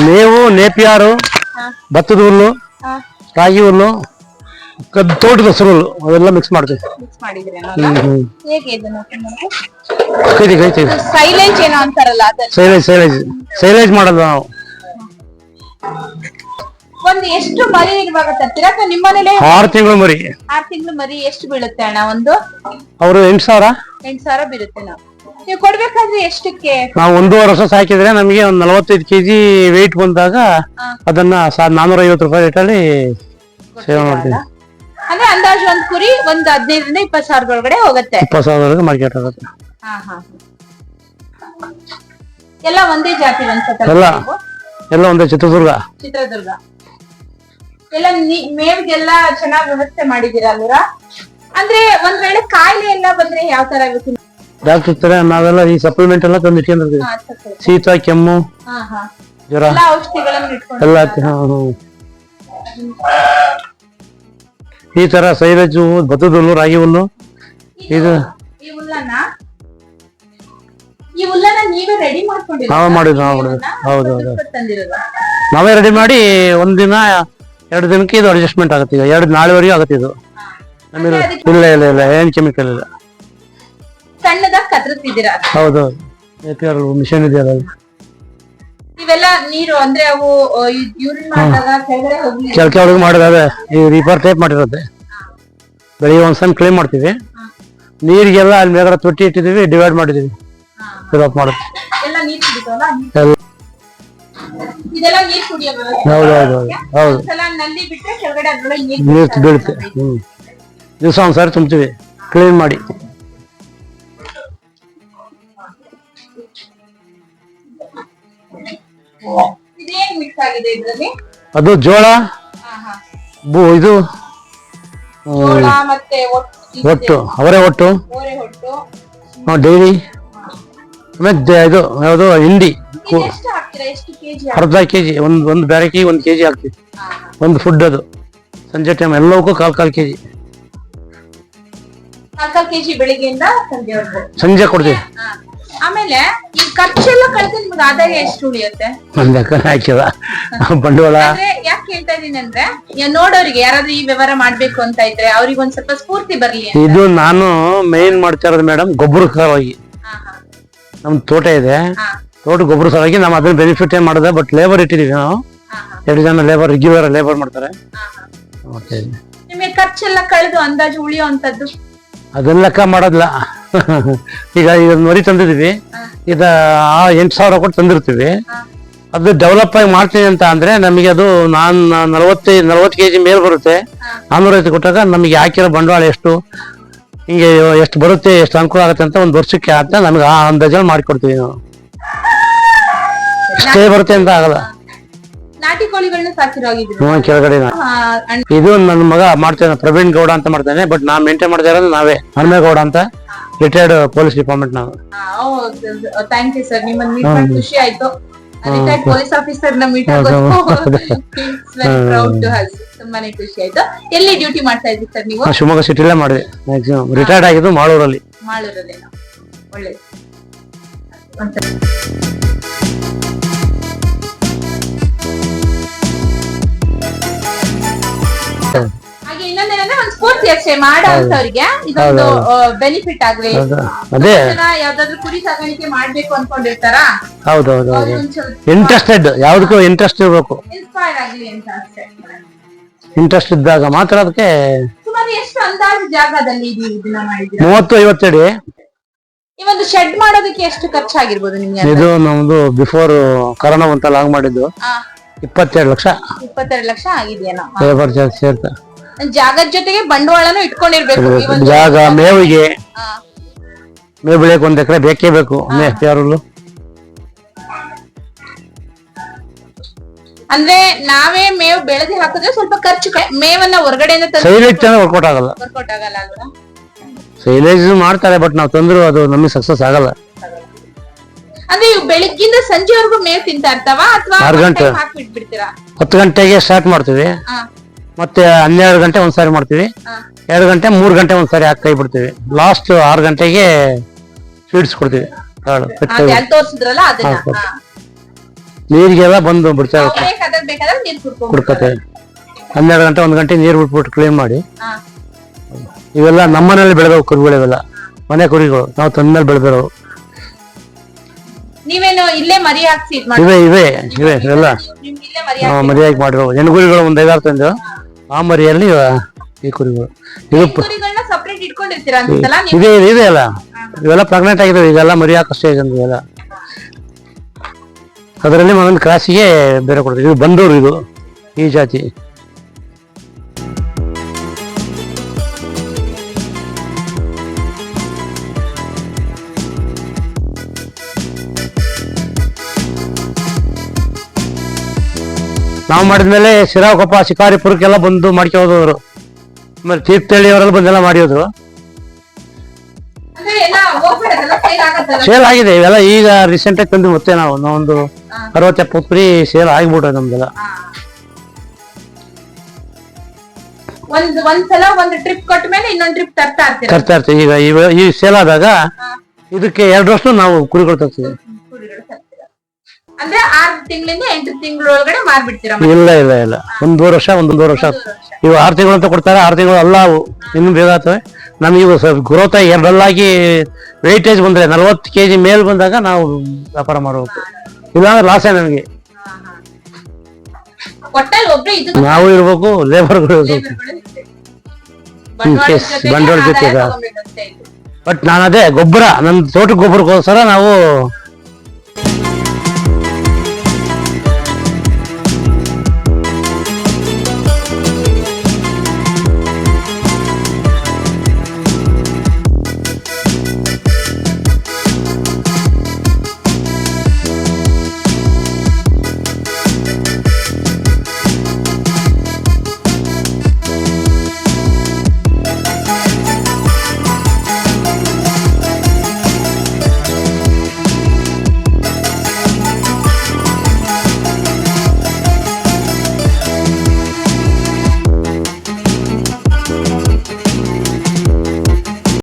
ಮೇವು ನೇಪಿಯಾರು, ಭತ್ತದ ಹುಲ್ಲು, ರಾಗಿ ಹುಲ್ಲು, ತೋಟದ ಹಸಿರು ಹುಲ್ಲು ಅವೆಲ್ಲ ಮಿಕ್ಸ್ ಮಾಡ್ತೀವಿ. ಸೈಲೇಜ್ ಮಾಡಲ್ಲ ನಾವು. ಒಂದು ಎಷ್ಟು ಮರಿ ಇವಾಗ ತರ್ತೀರಾ ನಿಮ್ಮ ಮನೇಲಿ? 6 ತಿಂಗಳು ಮರಿ. 6 ತಿಂಗಳು ಮರಿ ಎಷ್ಟು ಬೀಳುತ್ತೆ ಅಣ್ಣ? ಒಂದು ಅವರು 8,000 ಬೀಳುತ್ತೆ. ನೀವು ಕೊಡ್ಬೇಕಾದ್ರೆ ಎಷ್ಟಕ್ಕೆ? ನಾವು 1.5 ವರ್ಷ ಸಾಕಿದ್ರೆ ನಮಗೆ ಒಂದು 45 kg ವೆಯ್ಟ್ ಬಂದಾಗ ಅದನ್ನ 450 ರೂಪಾಯಿ ರೇಟಲ್ಲಿ ಸೇವ್ ಮಾಡ್ತೀವಿ. ಅಂದ್ರೆ ಅಂದಾಜು ಒಂದು ಕುರಿ ಒಂದು 15,000 ರಿಂದ 20,000 ಒಳಗಡೆ ಹೋಗುತ್ತೆ. 20,000 ಮಾರ್ಕೆಟ್ ಆಗುತ್ತೆ. ಎಲ್ಲ ಒಂದೇ ಜಾತಿ ಅನ್ಸುತ್ತೆ? ಎಲ್ಲ ಒಂದೇ. ಚಿತ್ರದುರ್ಗ ಎಲ್ಲ ಮೇವಿಗೆಲ್ಲ ಚೆನ್ನಾಗಿ ವ್ಯವಸ್ಥೆ ಮಾಡಿದೀರಾ ಅಲ್ವಾ? ಅಂದ್ರೆ ಒಂದ್ ವೇಳೆ ಕಾಯಿಲೆ ಎಲ್ಲ ಬಂದ್ರೆ ಯಾವ ತರ ಆಗುತ್ತೆ? ಡಾಕ್ಟರ್ ಇರ್ತಾರೆ, ನಾವೆಲ್ಲ ಈ ಸಪ್ಲಿಮೆಂಟ್ ಎಲ್ಲ ತಂದು ಇಟ್ಕೊಂಡಿರ್ತೀವಿ. ಶೀತ, ಕೆಮ್ಮು, ಜ್ವರ ಎಲ್ಲ ಈ ತರ ಸೈಲೇಜು, ಭತ್ತದ ಹುಲ್ಲು, ರಾಗಿ ಹುಲ್ಲು. ಇದು ನೀವೇ ರೆಡಿ ಮಾಡ್ಕೊಂಡಿದ್ದೀರಾ? ನಾವೇ ಮಾಡಿದ್ವಿ. ಹೌದು, ನಾವೇ ರೆಡಿ ಮಾಡಿ 1 ದಿನ 2 ದಿನಕ್ಕೆ ಇದು ಅಡ್ಜಸ್ಟ್ಮೆಂಟ್ ಆಗುತ್ತೆ. ಈಗ ನಾಳೆವರೆಗೂ ಆಗುತ್ತೆ ಇದು. ಇಲ್ಲ ಏನ್ ಕೆಮಿಕಲ್ ಇಲ್ಲ. ಸಣ್ಣದಾಗ ಕತ್ತರಿಸ್ತಿದ್ದೀರಾ? ಹೌದು, ಮಿಷನ್ ಇದೆಯಲ್ಲ. ಇವೆಲ್ಲ ನೀರು ಅಂದ್ರೆ ಅವು ಯೂರಿನ್ ಮಾಡಿದಾಗ ಕೆಳಗೆ ಮಾಡಿದಾವೆ. ಈ ರೀಪರ್ ಟೈಪ್ ಮಾಡಿರುತ್ತೆ. ಬೆಳಿಗ್ಗೆ ಒಂದ್ಸಲ ಕ್ಲೀನ್ ಮಾಡ್ತೀವಿ. ನೀರಿಗೆಲ್ಲ ಅಲ್ಲಿ ಮೇಗಡೆ ತೊಟ್ಟಿ ಇಟ್ಟಿದೀವಿ, ಡಿವೈಡ್ ಮಾಡಿದೀವಿ. ಫಿಲ್ ಮಾಡುತ್ತೆ. ಹೌದು. ನೀರು ಬೀಳುತ್ತೆ. ದಿವಸ ಒಂದ್ಸಾರಿ ತುಂಬ್ತೀವಿ ಕ್ಲೀನ್ ಮಾಡಿ. ಅದು ಜೋಳ, ಇದು ಒಟ್ಟು ಅವರೇ ಒಟ್ಟು, ಡೈರಿ, ಆಮೇಲೆ ಇದು ಯಾವುದು ಹಿಂಡಿ ಅರ್ಧ ಕೆಜಿ. ಒಂದು ಬ್ಯಾರಕಿ 1 kg ಹಾಕ್ತಿವಿ. ಒಂದು ಫುಡ್ ಅದು ಸಂಜೆ ಟೈಮ್ ಎಲ್ಲವಕ್ಕೂ 1/4 kg. 4 kg ಬೆಳಿಗ್ಗೆಯಿಂದ ಸಂಜೆ ಕೊಡ್ತೀವಿ. ಆಮೇಲೆ ಈ ಖರ್ಚೆಲ್ಲ ಕಳೆದ್ರೆ ನಿಮ್ಗೆ ಆದಾಯ ಎಷ್ಟು ಉಳಿಯುತ್ತೆ? ಹಾಕಿದ ಬಂಡವಾಳ ಯಾಕೆ ಹೇಳ್ತಾ ಇದೀನಿ ಅಂದ್ರೆ, ನೋಡೋರಿಗೆ ಯಾರಾದ್ರೂ ಈ ವ್ಯವಹಾರ ಮಾಡ್ಬೇಕು ಅಂತ ಇದ್ರೆ ಅವ್ರಿಗೆ ಒಂದ್ ಸ್ವಲ್ಪ ಸ್ಫೂರ್ತಿ ಬರ್ಲಿ. ಇದು ನಾನು ಮೇನ್ ಮಾಡ್ತಾ ಇರೋದು ಮೇಡಮ್, ಗೊಬ್ಬರ ಸಲುವಾಗಿ. ನಮ್ ತೋಟ ಇದೆ, ತೋಟ ಗೊಬ್ಬರ ಸಲುವಾಗಿ ನಾವು ಅದನ್ನ ಬೆನಿಫಿಟ್ ಏನ್ ಮಾಡಿದೆ. ಬಟ್ ಲೇಬರ್ ಇಟ್ಟಿದೀವಿ ನಾವು. 2 ಜನ ಲೇಬರ್, ರೆಗ್ಯುಲರ್ ಲೇಬರ್ ಮಾಡ್ತಾರೆ. ನಿಮಗೆ ಖರ್ಚೆಲ್ಲ ಕಳೆದು ಅಂದಾಜು ಉಳಿಯುವಂತದ್ದು ಅದನ್ನ ಲೆಕ್ಕ ಮಾಡೋದಿಲ್ಲ. ಈಗ ಮರಿ ತಂದಿದೀವಿ, ಇದ 8,000 ಕೊಟ್ಟು ತಂದಿರ್ತೀವಿ. ಅದು ಡೆವಲಪ್ ಆಗಿ ಮಾಡ್ತೀನಿ ಅಂತ ಅಂದ್ರೆ ನಮಗೆ ಅದು 40 kg ಮೇಲೆ ಬರುತ್ತೆ. 450 ಕೊಟ್ಟಾಗ ನಮಗೆ ಹಾಕಿರೋ ಬಂಡವಾಳ ಎಷ್ಟು, ಹಿಂಗೆ ಎಷ್ಟು ಬರುತ್ತೆ, ಎಷ್ಟು ಅನುಕೂಲ ಆಗುತ್ತೆ ಅಂತ 1 ವರ್ಷಕ್ಕೆ ಅಂತ ನಮ್ಗೆ ಆ ಅಂದಾಜಲ್ಲಿ ಮಾಡಿಕೊಡ್ತೀವಿ ನಾವು. ಇಷ್ಟೇ ಬರುತ್ತೆ ಅಂತ ಆಗಲ್ಲ. ನಾಟಿ ಕೋಳಿಗಳನ್ನ ಸಾಕಿರೋಗಿದ್ರು ಕೆಳಗಡೆ. ಇದು ನನ್ನ ಮಗ ಮಾಡ್ತೇನೆ, ಪ್ರವೀಣ್ ಗೌಡ ಅಂತ ಮಾಡ್ತಾನೆ. ಬಟ್ ನಾ ಮೇಂಟೈನ್ ಮಾಡ್ತಾ ಇರೋದು ನಾವೇ. ಹನುಮೇಗೌಡ ಅಂತ, ರಿಟೈರ್ಡ್ ಪೊಲೀಸ್ ಡಿಪಾರ್ಟ್ಮೆಂಟ್ ನಾವು. ಥ್ಯಾಂಕ್ ಯು ಸರ್, ನಿಮ್ಮನ್ನ ಮೀಟ್ ಮಾಡಿ ಖುಷಿ ಆಯ್ತು. ರಿಟೈರ್ಡ್ ಪೊಲೀಸ್ ಆಫೀಸರ್ ನ ಮೀಟ್ ತುಂಬಾನೇ ಖುಷಿ ಆಯ್ತು. ಎಲ್ಲಿ ಡ್ಯೂಟಿ ಮಾಡ್ತಾ ಇದ್ರಿ ಸರ್ ನೀವು? ಶಿವಮೊಗ್ಗ ಸಿಟಿಲೇ ಮಾಡಿದೆ ಮ್ಯಾಕ್ಸಿಮಮ್. ರಿಟೈರ್ಡ್ ಆಗಿದ್ದು ಮಾಳೂರಲ್ಲಿ. ಒಳ್ಳೇದು. ಹಾಗೆ ಇನ್ನೊಂದೇನಂದ್ರೆ ಒಂದು ಸ್ಪೋರ್ಟ್ಸ್ ಅಷ್ಟೇ ಮಾಡೋಂಥವ್ರಿಗೆ ಇದೊಂದು ಬೆನಿಫಿಟ್ ಆಗ್ಲಿ. ಯಾವ್ದಾದ್ರು ಕುರಿ ಸಾಕಾಣಿಕೆ ಮಾಡ್ಬೇಕು ಅನ್ಕೊಂಡಿರ್ತಾರ? ಹೌದೌದು, ಇಂಟ್ರೆಸ್ಟೆಡ್, ಯಾವ್ದಕ್ಕೂ ಇಂಟ್ರೆಸ್ಟ್ ಇರ್ಬೇಕು. ಇನ್ಸ್ಪೈರ್ ಆಗ್ಲಿ ಅಂತ ಅಷ್ಟೇ. ಇಂಟ್ರೆಸ್ಟ್ ಇದ್ದಾಗ ಮಾತ್ರ. ಅದಕ್ಕೆ ಸುಮಾರು ಎಷ್ಟು ಅಂದಾಜು ಜಾಗದಲ್ಲಿ ಇದನ್ನ ಮಾಡಿದ್ರೆ? 30-50 ಅಡಿ. ಈ ಒಂದು ಶೆಡ್ ಮಾಡೋದಕ್ಕೆ ಎಷ್ಟು ಖರ್ಚಾಗಿರ್ಬೋದು ನಿಮ್ಗೆ? ಇದು ನಮ್ದು ಬಿಫೋರ್ ಕರೋನಾ ಬಂತಲ್ಲ ಆಗ ಮಾಡಿದ್ದು 22 ಲಕ್ಷ. 22 ಲಕ್ಷ ಆಗಿದೆಯೇನೋ. ಲೇಬರ್ ಚಾರ್ಜ್ ಸೇರ್ತಾ. ಜಾಗದ ಜೊತೆಗೆ ಬಂಡವಾಳನು ಇಟ್ಕೊಂಡಿರ್ಬೇಕು. ಜಾಗ, ಮೇವಿಗೆ, ಮೇವು ಬೆಳೆಯಕ್ಕೆ 1 ಎಕರೆ ಬೇಕೇ ಬೇಕು. ಯಾರು ಅಂದ್ರೆ ನಾವೇ ಮೇವು ಬೆಳೆದಿ ಹಾಕಿದ್ರೆ ಸ್ವಲ್ಪ ಖರ್ಚು. ಮೇವನ್ನ ಹೊರಗಡೆಯಿಂದ ಸೈಲೇಜ್ ವರ್ಕೌಟ್ ಆಗಲ್ಲ. ಅಲ್ವಾ? ಸೈಲೇಜ್ ಮಾಡ್ತಾರೆ, ಬಟ್ ನಾವು ತಂದ್ರು ಅದು ನಮಗೆ ಸಕ್ಸಸ್ ಆಗಲ್ಲ. ಅಂದ್ರೆ ಇವು ಬೆಳಿಗ್ಗಿಂದ ಸಂಜೆವರೆಗೂ ಮೇವು ತಿಂತಾ ಇರ್ತಾವ ಅಥವಾ 6 ಗಂಟೆ ಹಾಕ್ಬಿಟ್ಬಿಡ್ತೀರಾ? 10 ಗಂಟೆಗೆ ಸ್ಟಾರ್ಟ್ ಮಾಡ್ತೀವಿ, ಮತ್ತೆ 12 ಗಂಟೆ ಒಂದ್ಸಾರಿ ಮಾಡ್ತೀವಿ, 2 ಗಂಟೆ 3 ಗಂಟೆ ಒಂದ್ಸಾರಿ ಹಾಕಿ ಕೈ ಬಿಡ್ತೀವಿ. ಲಾಸ್ಟ್ 6 ಗಂಟೆಗೆ ಸ್ವೀಟ್ಸ್ ಕೊಡ್ತೀವಿ. ತೋರಿಸಿದ್ರಲ್ಲ ಅದನ್ನ. ನೀರಿಗೆಲ್ಲ ಬಂದು ಬಿಡ್ತಾ ಇರುತ್ತೆ, ಬೇಕಾದಾಗ ನೀರ್ ಕುಡ್ಕತ್ತೆ. 12 ಗಂಟೆ 1 ಗಂಟೆ ನೀರು ಬಿಟ್ಬಿಟ್ಟು ಕ್ಲೀನ್ ಮಾಡಿ. ಹಾ. ಇವೆಲ್ಲ ನಮ್ಮನೇಲಿ ಬೆಳೆದವು ಕುರಿಗಳು, ಇವೆಲ್ಲ ಮನೆ ಕುರಿಗಳು, ನಾವು ತಂದ್ಮೇಲೆ ಬೆಳೆದಿರೋ. ನೀವೇನು ಇಲ್ಲೇ ಮರಿ ಹಾಕ್ಸಿ ಇದ್ ಇವೆ ಇವೆ ಇವೆ ಇವೆಲ್ಲ ನಿಮ್ಗೆ ಇಲ್ಲೇ ಮರಿ ಮರಿಯಾಗಿ ಮಾಡಿರೋ ಹೆಣ್ಣುಗುರಿಗಳು ಒಂದು 5-6 ತಂದು, ಆ ಮರಿಯಲ್ಲಿ ಈ ಕುರಿಗಳು. ಇದು ಕುರಿಗಳನ್ನ ಸಪರೇಟ್ ಇಟ್ಕೊಂಡಿರ್ತೀರಾ ಅನ್ಸುತ್ತಲ್ಲ ನೀವು? ಇದೆ ಇದೆ ಅಲ್ಲ, ಇವೆಲ್ಲ ಪ್ರೆಗ್ನೆಂಟ್ ಆಗಿದಾವೆ, ಇದೆಲ್ಲ ಮರಿ ಹಾಕಷ್ಟೇ ಇವೆಲ್ಲ. ಅದರಲ್ಲಿ ಒಂದೊಂದು ಕ್ರಾಸಿಗೆ ಬೇರೆ ಕೊಡ್ತೀವಿ. ಇದು ಬಂದೂರು, ಇದು ಈ ಜಾತಿ. ನಾವು ಮಾಡಿದ್ಮೇಲೆ ಶಿರಾಕೊಪ್ಪ ಶಿಕಾರಿಪುರಕ್ಕೆಲ್ಲ ಬಂದು ಮಾಡ್ಕೋದ್ರು. ಆಮೇಲೆ ತೀರ್ಥಹಳ್ಳಿ ಅವರೆಲ್ಲ ಬಂದೆಲ್ಲ ಮಾಡಿದ್ರು. ಅಂದ್ರೆ ಎಲ್ಲ ಹೋಗ್ಬಿಡೋದಲ್ಲ, ಸೇಲ್ ಆಗತ್ತಲ್ಲ? ಸೇಲ್ ಆಗಿದೆ ಇವೆಲ್ಲ. ಈಗ ರೀಸೆಂಟ್ ಆಗಿ ತಂದು ಮತ್ತೆ ನಾವು ಒಂದು 60-70 ಕುರಿ ಸೇಲ್ ಆಗಿಬಿಟ್ಟು ನಮ್ದೆಲ್ಲ. ಒಂದ್ಸಲ ಒಂದು ಟ್ರಿಪ್ ಕೊಟ್ಟ ಮೇಲೆ ಇನ್ನೊಂದ್ ಟ್ರಿಪ್ ತರ್ತಾ ಇರ್ತೀವಿ. ಈಗ ಈ ಸೇಲ್ ಆದಾಗ ಇದಕ್ಕೆ 2 ವರ್ಷ ನಾವು ಕುರಿಗಳು ತರ್ತೀವಿ. ಕುರಿಗಳು ತರ್ತೀರಾ? ಅಂದ್ರೆ 6 ತಿಂಗಳಿಂದ 8 ತಿಂಗಳೊಳಗಡೆ ಮಾರ್ಬಿಡ್ತೀರಾ? ಇಲ್ಲ ಇಲ್ಲ ಇಲ್ಲ, 1-2 ವರ್ಷ 1-1.5 ವರ್ಷ. ಇವು 6 ತಿಂಗಳು ಅಂತ ಕೊಡ್ತಾರೆ, 6 ತಿಂಗಳು ಅಲ್ಲ, ಅವು ಇನ್ನು ಬೇಗ ಆಗ್ತವೆ. ನಮಗೆ ಇವು ಸ್ವಲ್ಪ ಗ್ರೋತ್ ಆಗಿ ಎರಡಲ್ಲಾಗಿ ವೆಯ್ಟೇಜ್ ಬಂದ್ರೆ 40 kg ಮೇಲ್ ಬಂದಾಗ ನಾವು ವ್ಯಾಪಾರ ಮಾಡಬೇಕು, ಇಲ್ಲಾಂದ್ರೆ ಲಾಸೇ ನಮಗೆ. ಒಟ್ಟಲ್ಲಿ ಒಬ್ರು ಇದು ನಾವು ಇರ್ಬೇಕು, ಲೇಬರ್ಗಳು ಇರ್ಬೇಕು. ಬಂಡವಾಳ ಜೊತೆ ಬಟ್ ನಾನು ಅದೇ ಗೊಬ್ಬರ, ನನ್ನ ತೋಟಕ್ಕೆ ಗೊಬ್ಬರಕ್ಕೋಸ್ಕರ ನಾವು